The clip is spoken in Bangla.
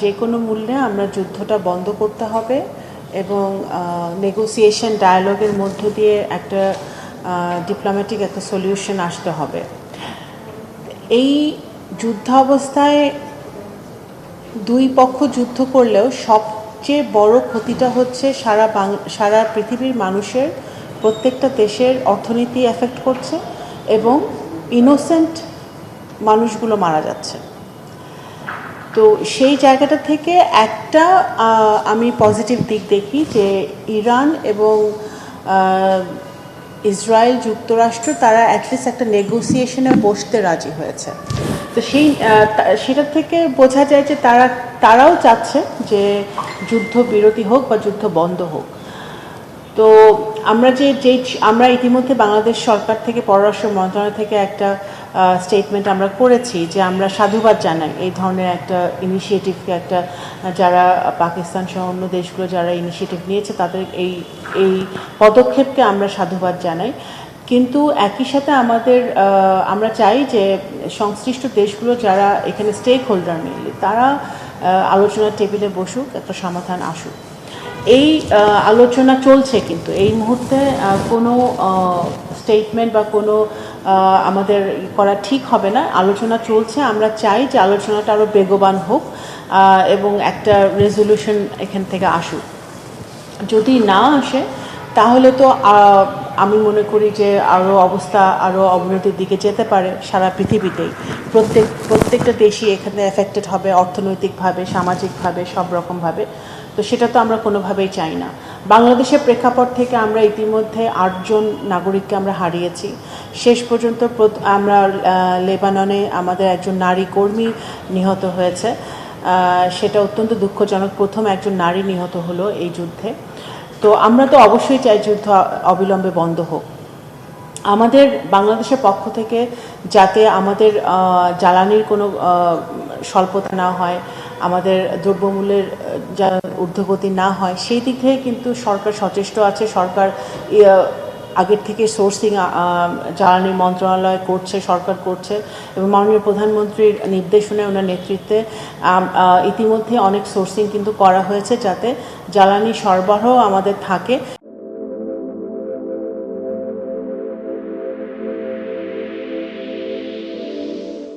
যে কোনো মূল্যে আমরা যুদ্ধটা বন্ধ করতে হবে এবং নেগোসিয়েশন ডায়ালগের মধ্য দিয়ে একটা ডিপ্লোম্যাটিক একটা সলিউশন আসতে হবে। এই যুদ্ধাবস্থায় দুই পক্ষ যুদ্ধ করলেও সবচেয়ে বড় ক্ষতিটা হচ্ছে সারা পৃথিবীর মানুষের, প্রত্যেকটা দেশের অর্থনীতি এফেক্ট করছে এবং ইনোসেন্ট মানুষগুলো মারা যাচ্ছে। তো সেই জায়গাটা থেকে একটা আমি পজিটিভ দিক দেখি যে ইরান এবং ইসরায়েল যুক্তরাষ্ট্র তারা অ্যাটলিস্ট একটা নেগোসিয়েশনে বসতে রাজি হয়েছে। তো সেটা থেকে বোঝা যায় যে তারাও চাচ্ছে যে যুদ্ধ বিরতি হোক বা যুদ্ধ বন্ধ হোক। তো আমরা ইতিমধ্যে বাংলাদেশ সরকার থেকে, পররাষ্ট্র মন্ত্রণালয় থেকে একটা স্টেটমেন্ট আমরা করেছি যে আমরা সাধুবাদ জানাই এই ধরনের একটা ইনিশিয়েটিভকে, যারা পাকিস্তান সহ অন্য দেশগুলো যারা ইনিশিয়েটিভ নিয়েছে তাদের এই পদক্ষেপকে আমরা সাধুবাদ জানাই। কিন্তু একই সাথে আমরা চাই যে সংশ্লিষ্ট দেশগুলো যারা এখানে স্টেক হোল্ডার মিললে তারা আলোচনার টেবিলে বসুক, একটা সমাধান আসুক। এই আলোচনা চলছে, কিন্তু এই মুহূর্তে কোনো স্টেটমেন্ট বা কোনো আমাদের করা ঠিক হবে না। আলোচনা চলছে, আমরা চাই যে আলোচনাটা আরও বেগবান হোক এবং একটা রেজলিউশন এখান থেকে আসুক। যদি না আসে তাহলে তো আমি মনে করি যে অবস্থা আরও অবনতির দিকে যেতে পারে সারা পৃথিবীতেই। প্রত্যেকটা দেশই এখানে এফেক্টেড হবে, অর্থনৈতিকভাবে, সামাজিকভাবে, সব রকমভাবে। তো সেটা তো আমরা কোনোভাবেই চাই না। বাংলাদেশের প্রেক্ষাপট থেকে আমরা ইতিমধ্যে 8 জন নাগরিককে আমরা হারিয়েছি। শেষ পর্যন্ত আমরা লেবাননে আমাদের একজন নারী কর্মী নিহত হয়েছে, সেটা অত্যন্ত দুঃখজনক। প্রথম একজন নারী নিহত হলো এই যুদ্ধে। তো আমরা তো অবশ্যই চাই যুদ্ধ অবিলম্বে বন্ধ হোক। আমাদের বাংলাদেশের পক্ষ থেকে যাতে আমাদের জ্বালানির কোনো স্বল্পতা না হয়, আমাদের দ্রব্যমূল্যের ঊর্ধ্বগতি না হয়, সেই দিক থেকে কিন্তু সরকার সচেষ্ট আছে। সরকার আগের থেকে সোর্সিং জ্বালানি মন্ত্রণালয় করছে, সরকার করছে এবং মাননীয় প্রধানমন্ত্রীর নির্দেশনায়, ওনার নেতৃত্বে ইতিমধ্যে অনেক সোর্সিং কিন্তু করা হয়েছে যাতে জ্বালানি সরবরাহ আমাদের থাকে।